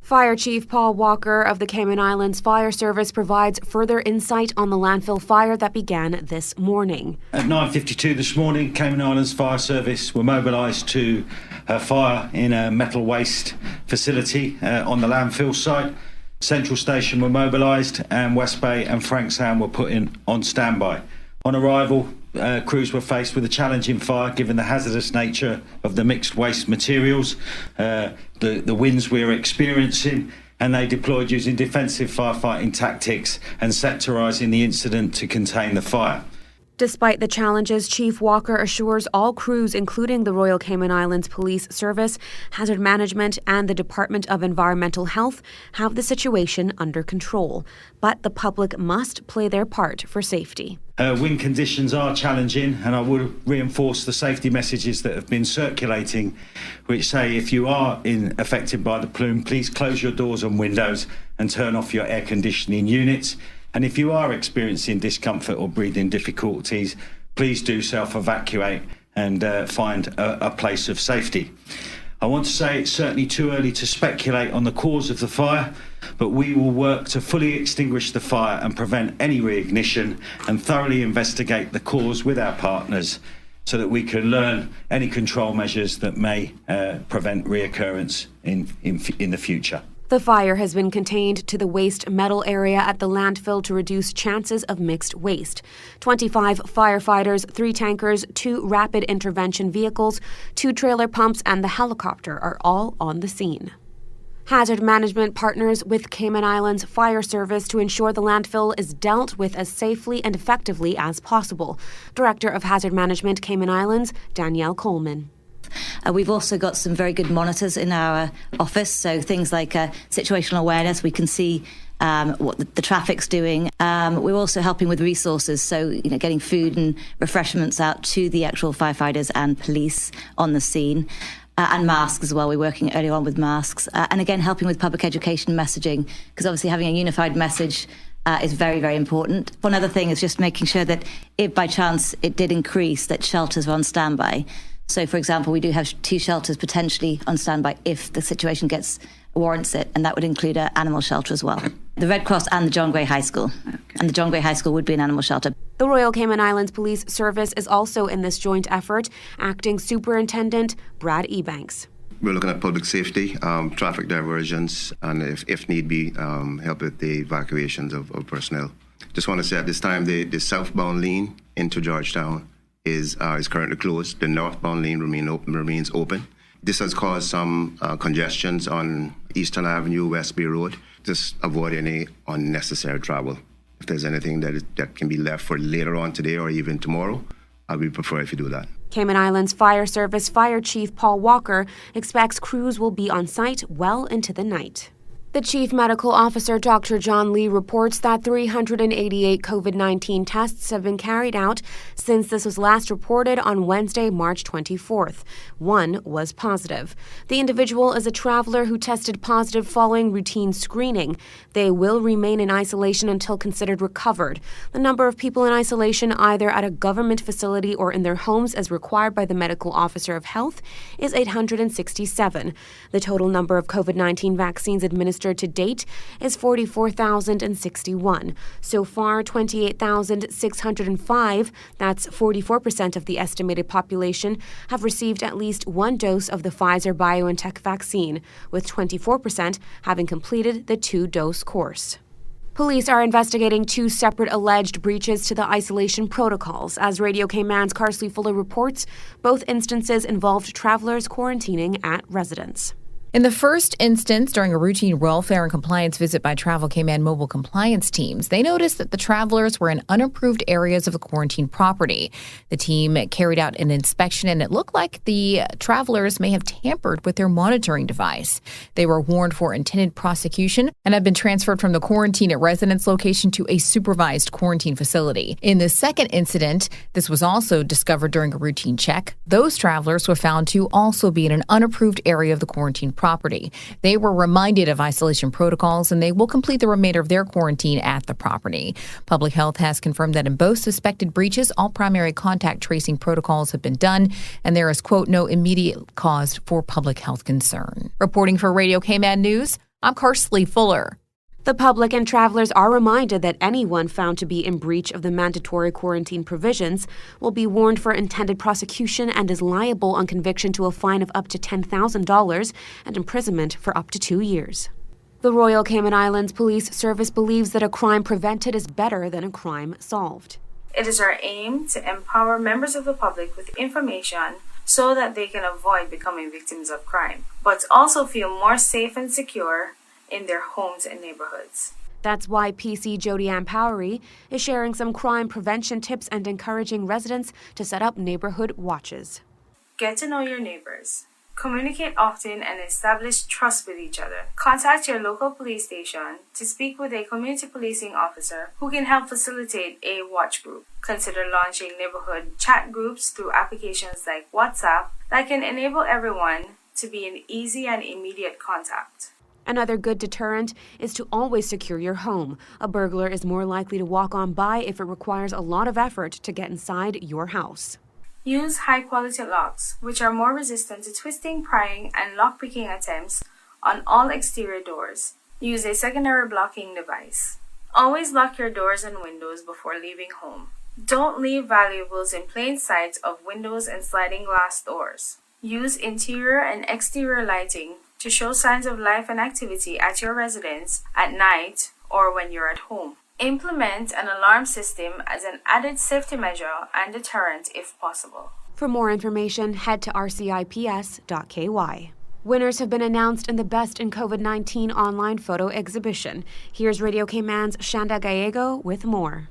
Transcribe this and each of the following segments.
Fire Chief Paul Walker of the Cayman Islands Fire Service provides further insight on the landfill fire that began this morning. At 9:52 this morning, Cayman Islands Fire Service were mobilised to a fire in a metal waste facility on the landfill site. Central Station were mobilised and West Bay and Frankstown were put in on standby. On arrival, crews were faced with a challenging fire given the hazardous nature of the mixed waste materials, the winds we were experiencing, and they deployed using defensive firefighting tactics and sectorising the incident to contain the fire. Despite the challenges, Chief Walker assures all crews, including the Royal Cayman Islands Police Service, Hazard Management, and the Department of Environmental Health, have the situation under control. But the public must play their part for safety. Wind conditions are challenging, and I would reinforce the safety messages that have been circulating, which say if you are affected by the plume, please close your doors and windows and turn off your air conditioning units. And if you are experiencing discomfort or breathing difficulties, please do self-evacuate and find a place of safety. I want to say it's certainly too early to speculate on the cause of the fire, but we will work to fully extinguish the fire and prevent any reignition and thoroughly investigate the cause with our partners so that we can learn any control measures that may prevent reoccurrence in the future. The fire has been contained to the waste metal area at the landfill to reduce chances of mixed waste. 25 firefighters, 3 tankers, 2 rapid intervention vehicles, 2 trailer pumps, and the helicopter are all on the scene. Hazard Management partners with Cayman Islands Fire Service to ensure the landfill is dealt with as safely and effectively as possible. Director of Hazard Management, Cayman Islands, Danielle Coleman. We've also got some very good monitors in our office, so things like situational awareness, we can see what the traffic's doing. We're also helping with resources, so getting food and refreshments out to the actual firefighters and police on the scene. And masks as well. We're working early on with masks. And again, helping with public education messaging, because obviously having a unified message is very, very important. One other thing is just making sure that if by chance it did increase, that shelters are on standby. So, for example, we do have 2 shelters potentially on standby if the situation warrants it, and that would include an animal shelter as well. The Red Cross and the John Gray High School. Okay. And the John Gray High School would be an animal shelter. The Royal Cayman Islands Police Service is also in this joint effort. Acting Superintendent Brad Ebanks. We're looking at public safety, traffic diversions, and if need be, help with the evacuations of personnel. Just want to say at this time, the southbound lane into Georgetown is currently closed. The northbound lane remains open. This has caused some congestions on Eastern Avenue, West Bay Road. Just avoid any unnecessary travel. If there's anything that can be left for later on today or even tomorrow, I would prefer if you do that. Cayman Islands Fire Service Fire Chief Paul Walker expects crews will be on site well into the night. The Chief Medical Officer, Dr. John Lee, reports that 388 COVID-19 tests have been carried out since this was last reported on Wednesday, March 24th. 1 was positive. The individual is a traveler who tested positive following routine screening. They will remain in isolation until considered recovered. The number of people in isolation, either at a government facility or in their homes as required by the Medical Officer of Health, is 867. The total number of COVID-19 vaccines administered to date is 44,061. So far, 28,605, that's 44% of the estimated population, have received at least 1 dose of the Pfizer-BioNTech vaccine, with 24% having completed the 2-dose course. Police are investigating 2 separate alleged breaches to the isolation protocols. As Radio Cayman's Carsley Fuller reports, both instances involved travelers quarantining at residence. In the first instance, during a routine welfare and compliance visit by Travel Cayman mobile compliance teams, they noticed that the travelers were in unapproved areas of the quarantine property. The team carried out an inspection, and it looked like the travelers may have tampered with their monitoring device. They were warned for intended prosecution and have been transferred from the quarantine at residence location to a supervised quarantine facility. In the second incident, this was also discovered during a routine check. Those travelers were found to also be in an unapproved area of the quarantine property. They were reminded of isolation protocols, and they will complete the remainder of their quarantine at the property. Public Health has confirmed that in both suspected breaches, all primary contact tracing protocols have been done, and there is, quote, no immediate cause for public health concern. Reporting for Radio Cayman News, I'm Karsley Fuller. The public and travelers are reminded that anyone found to be in breach of the mandatory quarantine provisions will be warned for intended prosecution and is liable on conviction to a fine of up to $10,000 and imprisonment for up to 2 years. The Royal Cayman Islands Police Service believes that a crime prevented is better than a crime solved. It is our aim to empower members of the public with information so that they can avoid becoming victims of crime, but also feel more safe and secure in their homes and neighborhoods. That's why PC Jody Ann Powery is sharing some crime prevention tips and encouraging residents to set up neighborhood watches. Get to know your neighbors. Communicate often and establish trust with each other. Contact your local police station to speak with a community policing officer who can help facilitate a watch group. Consider launching neighborhood chat groups through applications like WhatsApp that can enable everyone to be in easy and immediate contact. Another good deterrent is to always secure your home. A burglar is more likely to walk on by if it requires a lot of effort to get inside your house. Use high-quality locks, which are more resistant to twisting, prying, and lock-picking attempts on all exterior doors. Use a secondary blocking device. Always lock your doors and windows before leaving home. Don't leave valuables in plain sight of windows and sliding glass doors. Use interior and exterior lighting to show signs of life and activity at your residence at night or when you're at home. Implement an alarm system as an added safety measure and deterrent if possible. For more information, head to rcips.ky. Winners have been announced in the Best in COVID-19 online photo exhibition. Here's Radio Cayman's Shanda Gallego with more.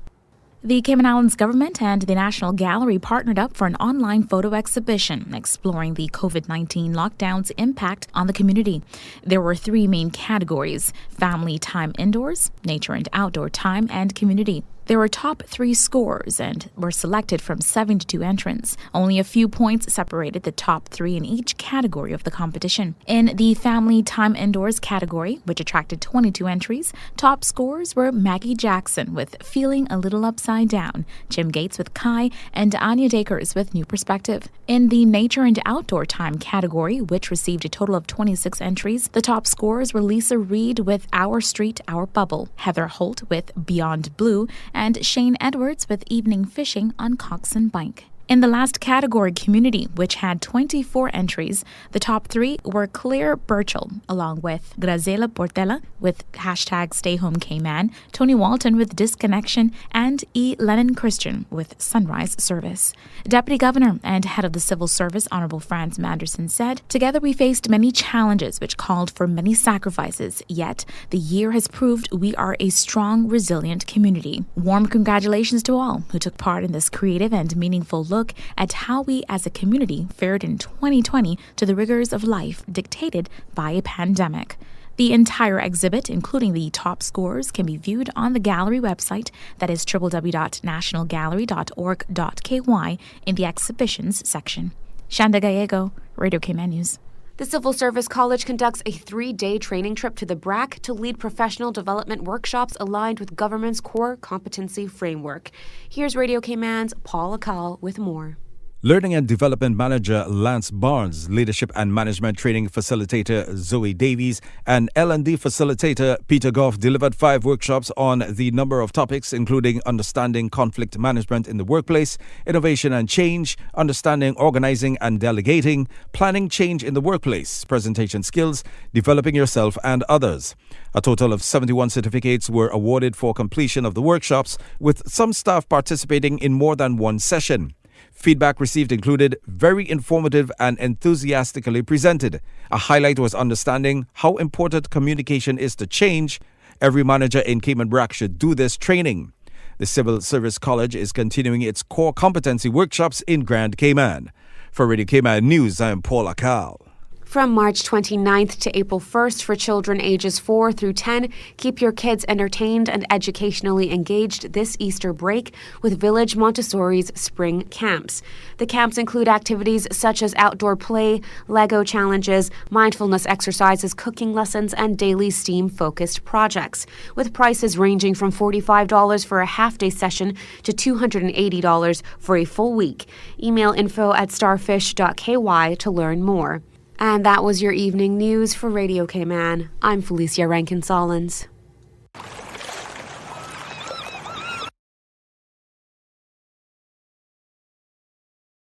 The Cayman Islands government and the National Gallery partnered up for an online photo exhibition exploring the COVID-19 lockdown's impact on the community. There were 3 main categories: family time indoors, nature and outdoor time, and community. There were top 3 scores and were selected from 72 entrants. Only a few points separated the top 3 in each category of the competition. In the family time indoors category, which attracted 22 entries, top scores were Maggie Jackson with Feeling a Little Upside Down, Jim Gates with Kai, and Anya Dakers with New Perspective. In the nature and outdoor time category, which received a total of 26 entries, the top scores were Lisa Reed with Our Street, Our Bubble, Heather Holt with Beyond Blue, and Shane Edwards with Evening Fishing on Coxon Bank. In the last category, community, which had 24 entries, the top 3 were Claire Burchell, along with Graziela Portela with #StayHomeCayman, Tony Walton with Disconnection, and E. Lennon Christian with Sunrise Service. Deputy Governor and Head of the Civil Service, Honorable Franz Manderson, said, "Together we faced many challenges which called for many sacrifices, yet the year has proved we are a strong, resilient community. Warm congratulations to all who took part in this creative and meaningful look at how we as a community fared in 2020 to the rigors of life dictated by a pandemic." The entire exhibit, including the top scores, can be viewed on the gallery website, that is www.nationalgallery.org.ky, in the exhibitions section. Shanda Gallego, Radio Cayman News. The Civil Service College conducts a 3-day training trip to the BRAC to lead professional development workshops aligned with government's core competency framework. Here's Radio Cayman's Paul Akal with more. Learning and Development Manager Lance Barnes, Leadership and Management Training Facilitator Zoe Davies, and L&D Facilitator Peter Goff delivered 5 workshops on the number of topics, including understanding conflict management in the workplace, innovation and change, understanding organizing and delegating, planning change in the workplace, presentation skills, developing yourself and others. A total of 71 certificates were awarded for completion of the workshops, with some staff participating in more than one session. Feedback received included very informative and enthusiastically presented. A highlight was understanding how important communication is to change. Every manager in Cayman BRAC should do this training. The Civil Service College is continuing its core competency workshops in Grand Cayman. For Radio Cayman News, I am Paul Akal. From March 29th to April 1st for children ages 4 through 10, keep your kids entertained and educationally engaged this Easter break with Village Montessori's spring camps. The camps include activities such as outdoor play, Lego challenges, mindfulness exercises, cooking lessons, and daily STEAM-focused projects, with prices ranging from $45 for a half-day session to $280 for a full week. Email info@starfish.ky to learn more. And that was your evening news for Radio Cayman. I'm Felicia Rankin-Saelens.